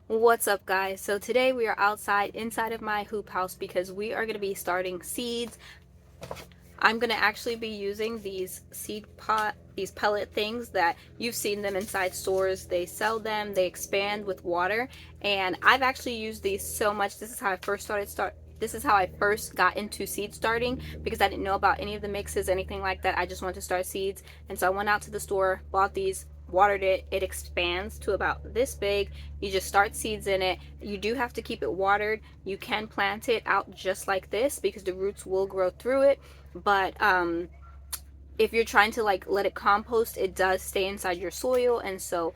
What's up, guys? So today we are outside inside of my hoop house because we are going to be starting seeds. I'm going to actually be using these these pellet things that you've seen them inside stores. They sell them, they expand with water, and I've actually used these so much. This is how I first got into seed starting because I didn't know about any of the mixes, anything like that. I just wanted to start seeds, and so I went out to the store, bought these, watered it. It expands to about this big. You just start seeds in it. You do have to keep it watered. You can plant it out just like this because the roots will grow through it, but if you're trying to like let it compost, it does stay inside your soil, and so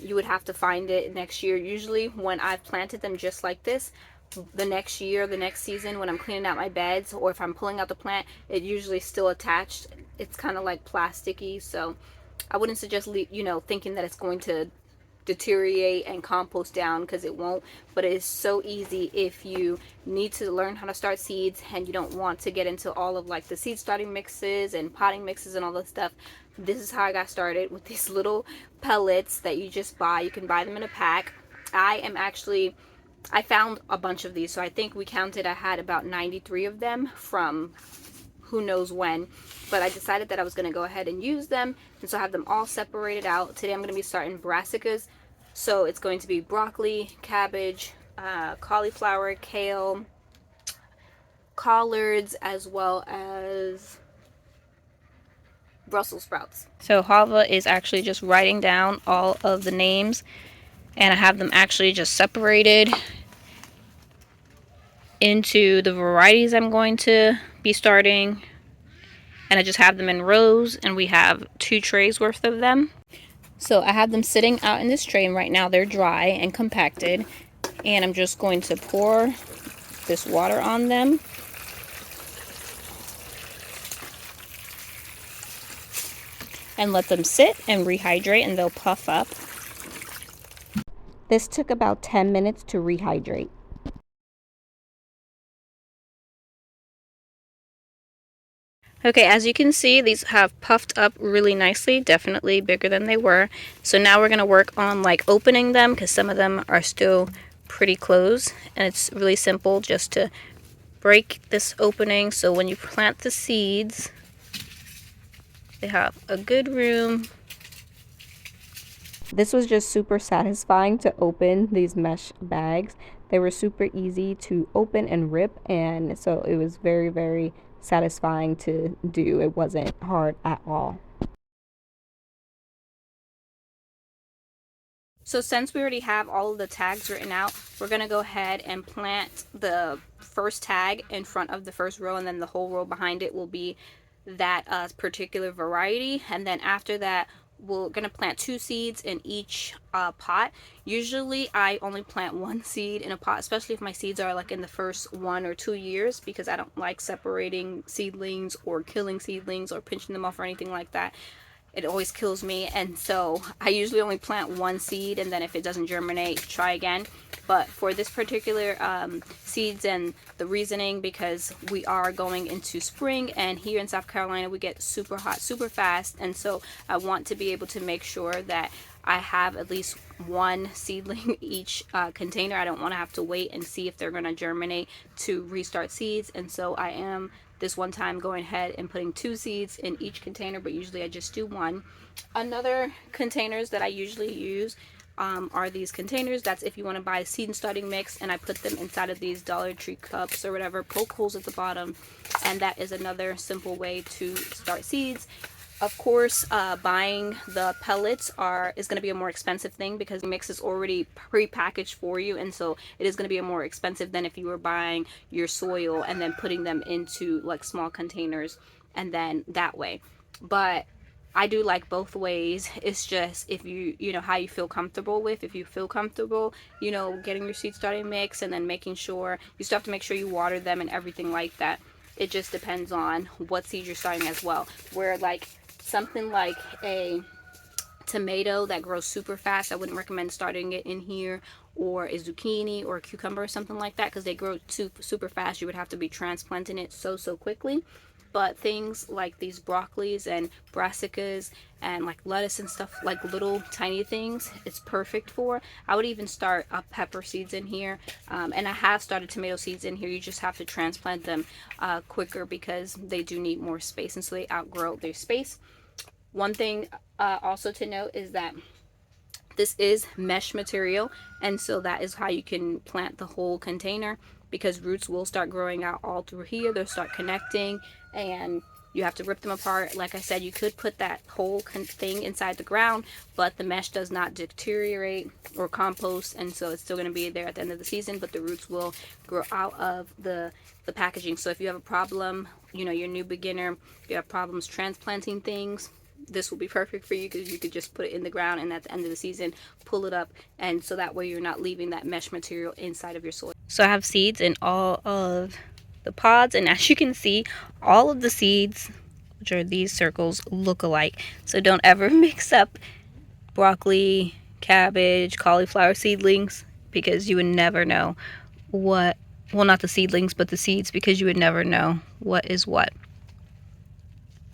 you would have to find it next year. Usually when I've planted them just like this, the next year, the next season, when I'm cleaning out my beds or if I'm pulling out the plant, it usually still attached. It's kind of like plasticky, so I wouldn't suggest thinking that it's going to deteriorate and compost down, because it won't. But it is so easy if you need to learn how to start seeds and you don't want to get into all of like the seed starting mixes and potting mixes and all this stuff. This is how I got started with these little pellets that you just buy. You can buy them in a pack. I found a bunch of these, so I think we counted, I had about 93 of them from who knows when, but I decided that I was going to go ahead and use them, and so I have them all separated out. Today I'm going to be starting brassicas, so it's going to be broccoli, cabbage, cauliflower, kale, collards, as well as Brussels sprouts. So Hava is actually just writing down all of the names, and I have them actually just separated into the varieties I'm going to be starting, and I just have them in rows, and we have 2 trays worth of them. So I have them sitting out in this tray, and right now they're dry and compacted, and I'm just going to pour this water on them. And let them sit and rehydrate, and they'll puff up. This took about 10 minutes to rehydrate. Okay, as you can see, these have puffed up really nicely, definitely bigger than they were. So now we're going to work on like opening them, because some of them are still pretty closed, and it's really simple just to break this opening so when you plant the seeds, they have a good room. This was just super satisfying to open these mesh bags. They were super easy to open and rip, and so it was very, very satisfying to do. It wasn't hard at all. So since we already have all of the tags written out, we're going to go ahead and plant the first tag in front of the first row, and then the whole row behind it will be that particular variety. And then after that, we're going to plant 2 seeds in each pot. Usually I only plant 1 seed in a pot, especially if my seeds are like in the first 1 or 2 years, because I don't like separating seedlings or killing seedlings or pinching them off or anything like that. It always kills me, and so I usually only plant 1 seed, and then if it doesn't germinate, try again. But for this particular seeds, and the reasoning, because we are going into spring, and here in South Carolina we get super hot super fast, and so I want to be able to make sure that I have at least 1 seedling each container. I don't want to have to wait and see if they're going to germinate to restart seeds, and so I am this one time going ahead and putting 2 seeds in each container, but usually I just do 1. Another containers that I usually use are these containers. That's if you want to buy a seed and starting mix, and I put them inside of these Dollar Tree cups or whatever, poke holes at the bottom, and that is another simple way to start seeds. Of course, buying the pellets is going to be a more expensive thing, because the mix is already pre-packaged for you, and so it is going to be more expensive than if you were buying your soil and then putting them into like small containers, and then that way. But I do like both ways. It's just if you know how you feel comfortable with. If you feel comfortable, getting your seed starting mix, and then making sure you still have to make sure you water them and everything like that. It just depends on what seed you're starting as well. Where like something like a tomato that grows super fast, I wouldn't recommend starting it in here, or a zucchini or a cucumber or something like that, because they grow super fast. You would have to be transplanting it so quickly. But things like these broccolis and brassicas and like lettuce and stuff, like little tiny things, it's perfect for. I would even start pepper seeds in here, and I have started tomato seeds in here. You just have to transplant them quicker because they do need more space, and so they outgrow their space. One thing also to note is that this is mesh material, and so that is how you can plant the whole container, because roots will start growing out all through here. They'll start connecting, and you have to rip them apart. Like I said, you could put that whole thing inside the ground, but the mesh does not deteriorate or compost, and so it's still going to be there at the end of the season, but the roots will grow out of the packaging. So if you have a problem, you know, you're a new beginner, you have problems transplanting things, this will be perfect for you, because you could just put it in the ground and at the end of the season pull it up, and so that way you're not leaving that mesh material inside of your soil. So I have seeds in all of the pods, and as you can see, all of the seeds, which are these circles, look alike. So don't ever mix up broccoli, cabbage, cauliflower seedlings, because you would never know what, well, not the seedlings but the seeds, because you would never know what is what.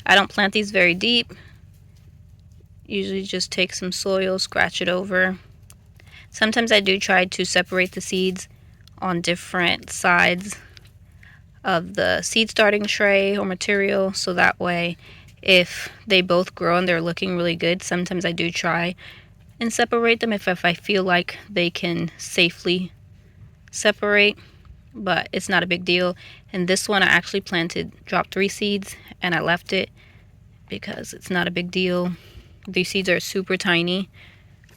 I don't plant these very deep. Usually just take some soil, scratch it over. Sometimes I do try to separate the seeds on different sides of the seed starting tray or material, so that way if they both grow and they're looking really good, sometimes I do try and separate them if I feel like they can safely separate, but it's not a big deal. And this one I actually dropped 3 seeds and I left it because it's not a big deal. These seeds are super tiny.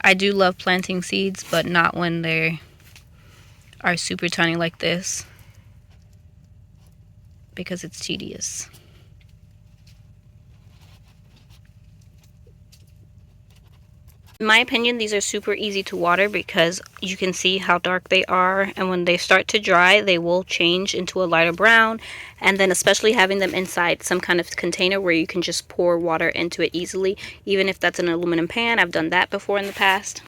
I do love planting seeds, but not when they are super tiny like this, because it's tedious. In my opinion, these are super easy to water because you can see how dark they are, and when they start to dry, they will change into a lighter brown. And then especially having them inside some kind of container where you can just pour water into it easily, even if that's an aluminum pan. I've done that before in the past.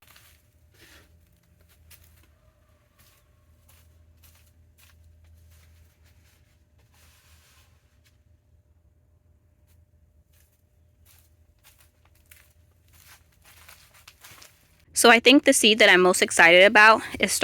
So I think the seed that I'm most excited about is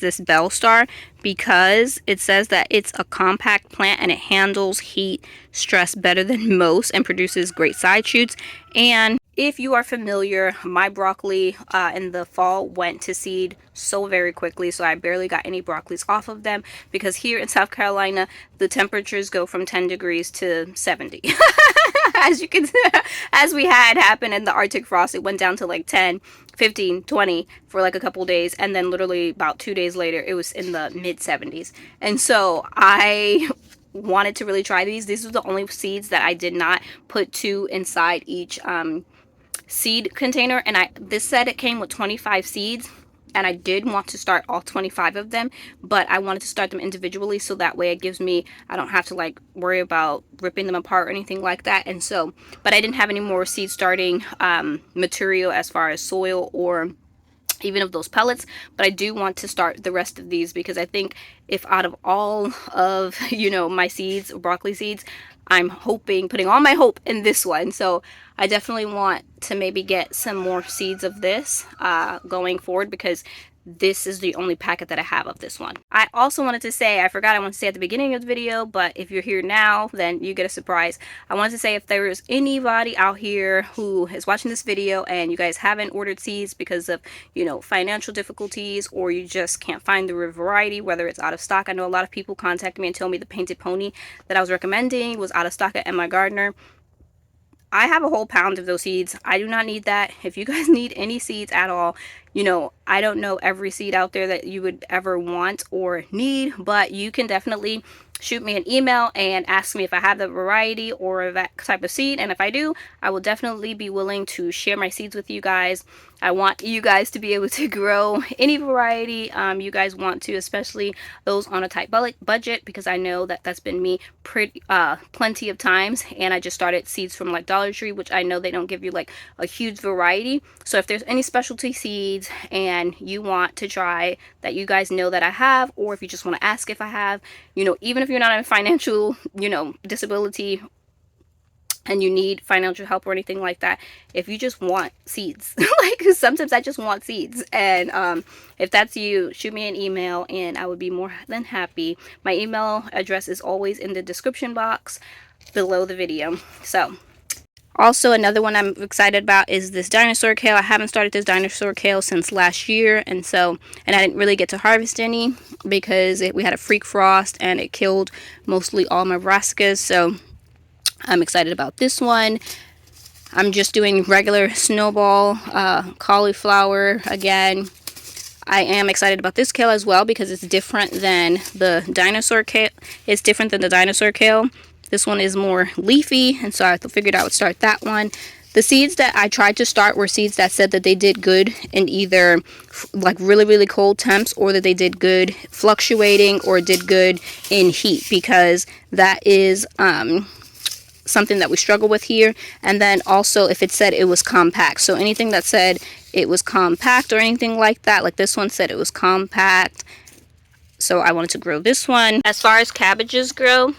this Bell Star, because it says that it's a compact plant and it handles heat stress better than most and produces great side shoots. And if you are familiar, my broccoli in the fall went to seed so very quickly, so I barely got any broccolis off of them, because here in South Carolina the temperatures go from 10 degrees to 70. As you can see, as we had happen in the Arctic frost, it went down to like 10, 15, 20 for like a couple days, and then literally about 2 days later it was in the mid 70s. And so I wanted to really try these. These were the only seeds that I did not put 2 inside each seed container, and this said it came with 25 seeds, and I did want to start all 25 of them, but I wanted to start them individually, so that way it gives me, I don't have to like worry about ripping them apart or anything like that. And so, but I didn't have any more seed starting material as far as soil or even of those pellets, but I do want to start the rest of these, because I think if out of all of, you know, my seeds, broccoli seeds, I'm putting all my hope in this one. So I definitely want to maybe get some more seeds of this going forward, because this is the only packet that I have of this one. I also wanted to say, I forgot, I wanted to say at the beginning of the video, but if you're here now, then you get a surprise. I wanted to say, if there is anybody out here who is watching this video and you guys haven't ordered seeds because of, you know, financial difficulties, or you just can't find the variety, whether it's out of stock. I know a lot of people contact me and tell me the painted pony that I was recommending was out of stock at My Gardener. I have a whole pound of those seeds. I do not need that. If you guys need any seeds at all, you know, I don't know every seed out there that you would ever want or need, but you can definitely shoot me an email and ask me if I have the variety or that type of seed. And if I do, I will definitely be willing to share my seeds with you guys. I want you guys to be able to grow any variety you guys want to, especially those on a tight budget, because I know that that's been me pretty plenty of times. And I just started seeds from like Dollar Tree, which I know they don't give you like a huge variety. So if there's any specialty seeds and you want to try that you guys know that I have, or if you just want to ask if I have, you know, even if you're not in financial, you know, disability and you need financial help or anything like that, if you just want seeds, like sometimes I just want seeds, and if that's you, shoot me an email and I would be more than happy. My email address is always in the description box below the video. So also, another one I'm excited about is this dinosaur kale. I haven't started this dinosaur kale since last year, and I didn't really get to harvest any because we had a freak frost and it killed mostly all my brassicas. So I'm excited about this one. I'm just doing regular snowball cauliflower again. I am excited about this kale as well because it's different than the dinosaur kale. It's different than the dinosaur kale. This one is more leafy, and so I figured I would start that one. The seeds that I tried to start were seeds that said that they did good in either like really, really cold temps, or that they did good fluctuating, or did good in heat, because that is something that we struggle with here. And then also if it said it was compact, so anything that said it was compact or anything like that, like this one said it was compact, so I wanted to grow this one. As far as cabbages grow,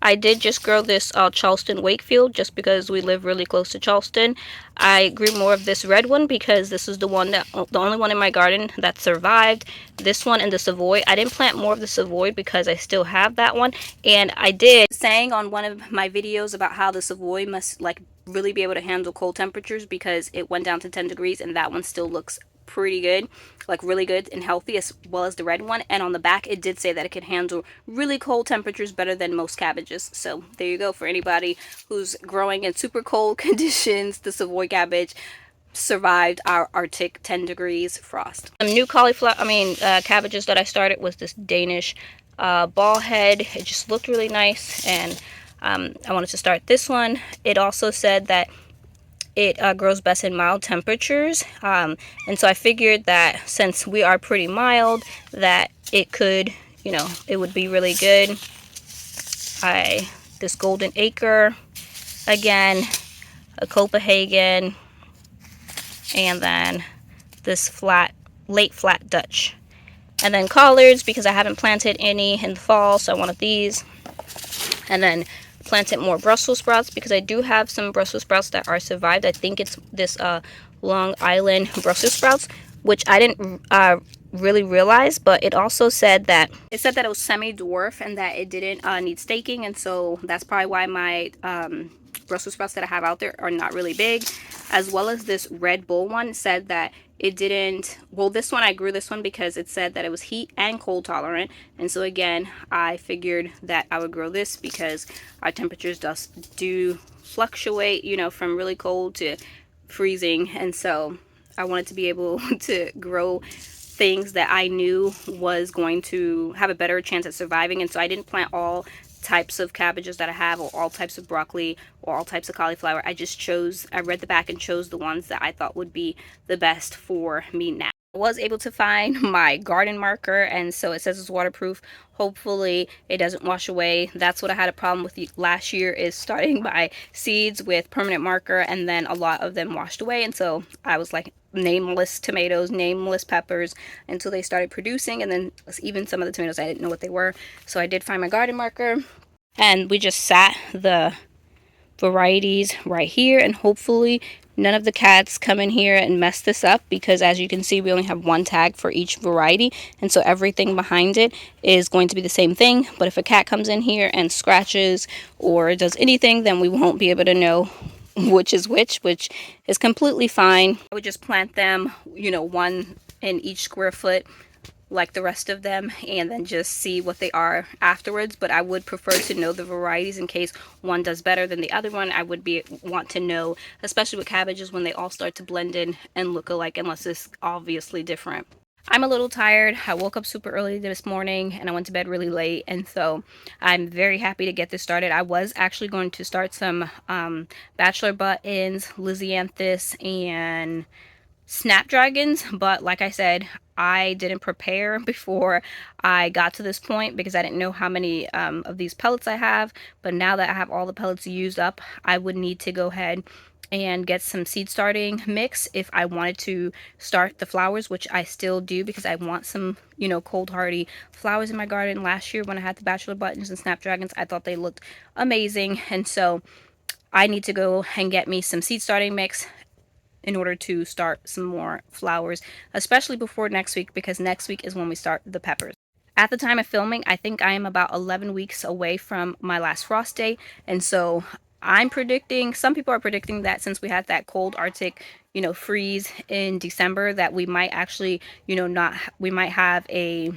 I did just grow this Charleston Wakefield just because we live really close to Charleston. I grew more of this red one because this is the only one in my garden that survived. This one and the Savoy. I didn't plant more of the Savoy because I still have that one. And I did saying on one of my videos about how the Savoy must like really be able to handle cold temperatures because it went down to 10 degrees, and that one still looks pretty good, like really good and healthy, as well as the red one. And on the back it did say that it could handle really cold temperatures better than most cabbages. So there you go, for anybody who's growing in super cold conditions. The Savoy cabbage survived our Arctic 10 degrees frost. Some new cabbages that I started was this Danish ball head. It just looked really nice, and I wanted to start this one. It also said that it grows best in mild temperatures, and so I figured that since we are pretty mild, that it could, you know, it would be really good. This Golden Acre again, a Copenhagen, and then this late flat Dutch, and then collards because I haven't planted any in the fall, so I wanted these. And then planted more Brussels sprouts because I do have some Brussels sprouts that are survived. I think it's this Long Island Brussels sprouts, which I didn't really realize, but it also said that it was semi-dwarf and that it didn't need staking, and so that's probably why my Brussels sprouts that I have out there are not really big. As well as this Red Bull one said that it didn't, well, this one I grew this one because it said that it was heat and cold tolerant, and so again I figured that I would grow this because our temperatures do fluctuate, you know, from really cold to freezing, and so I wanted to be able to grow things that I knew was going to have a better chance at surviving. And so I didn't plant all types of cabbages that I have, or all types of broccoli, or all types of cauliflower. I just chose, I read the back and chose the ones that I thought would be the best for me now. I was able to find my garden marker, and so it says it's waterproof. Hopefully it doesn't wash away. That's what I had a problem with last year, is starting my seeds with permanent marker and then a lot of them washed away, and so I was like, nameless tomatoes, nameless peppers, until they started producing. And then even some of the tomatoes I didn't know what they were, so I did find my garden marker, and we just sat the varieties right here, and hopefully none of the cats come in here and mess this up, because as you can see we only have one tag for each variety, and so everything behind it is going to be the same thing. But if a cat comes in here and scratches or does anything, then we won't be able to know which is which is completely fine. I would just plant them, you know, one in each square foot like the rest of them, and then just see what they are afterwards. But I would prefer to know the varieties in case one does better than the other one. I would want to know, especially with cabbages, when they all start to blend in and look alike, unless it's obviously different. I'm a little tired. I woke up super early this morning and I went to bed really late, and so I'm very happy to get this started. I was actually going to start some bachelor buttons, Lysianthus, and snapdragons, but like I said, I didn't prepare before I got to this point because I didn't know how many of these pellets I have. But now that I have all the pellets used up, I would need to go ahead and get some seed starting mix if I wanted to start the flowers, which I still do because I want some, you know, cold hardy flowers in my garden. Last year when I had the bachelor buttons and snapdragons, I thought they looked amazing, and so I need to go and get me some seed starting mix in order to start some more flowers, especially before next week, because next week is when we start the peppers. At the time of filming, I think I am about 11 weeks away from my last frost day, and so I'm predicting, some people are predicting that since we had that cold Arctic, you know, freeze in December, that we might actually, you know, not, we might have a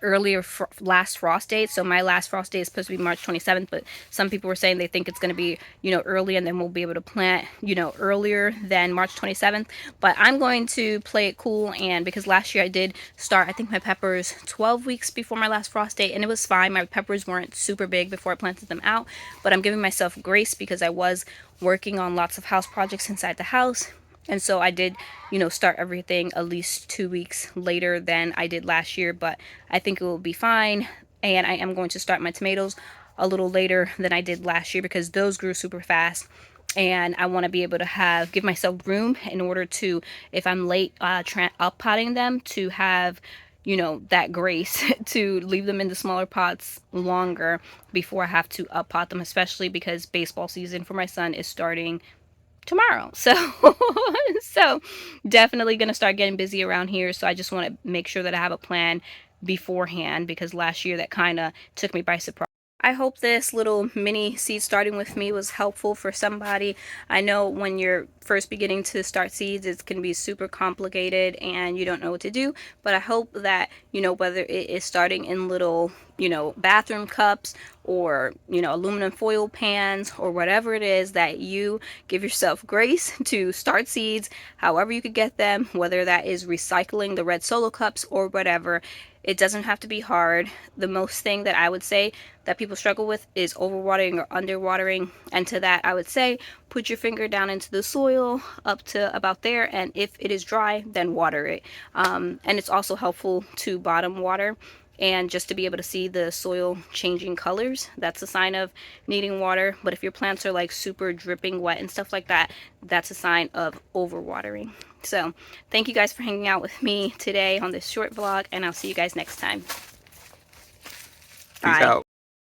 earlier last frost date. So my last frost date is supposed to be March 27th, but some people were saying they think it's going to be, you know, early, and then we'll be able to plant, you know, earlier than March 27th. But I'm going to play it cool, and because last year I did start, I think, my peppers 12 weeks before my last frost date, and it was fine. My peppers weren't super big before I planted them out, but I'm giving myself grace because I was working on lots of house projects inside the house. And so I did, you know, start everything at least 2 weeks later than I did last year, but I think it will be fine. And I am going to start my tomatoes a little later than I did last year because those grew super fast. And I want to be able to give myself room in order to, if I'm late up potting them, to have, you know, that grace to leave them in the smaller pots longer before I have to up pot them, especially because baseball season for my son is starting tomorrow. So so definitely gonna start getting busy around here. So I just want to make sure that I have a plan beforehand, because last year that kind of took me by surprise. I hope this little mini seed starting with me was helpful for somebody. I know when you're first beginning to start seeds, it can be super complicated and you don't know what to do. But I hope that, you know, whether it is starting in little, you know, bathroom cups or, you know, aluminum foil pans or whatever it is, that you give yourself grace to start seeds however you could get them, whether that is recycling the red solo cups or whatever. It doesn't have to be hard. The most thing that I would say that people struggle with is overwatering or underwatering. And to that, I would say, put your finger down into the soil up to about there. And if it is dry, then water it. And it's also helpful to bottom water. And just to be able to see the soil changing colors, that's a sign of needing water. But if your plants are like super dripping wet and stuff like that, that's a sign of overwatering. So thank you guys for hanging out with me today on this short vlog, and I'll see you guys next time. Peace out.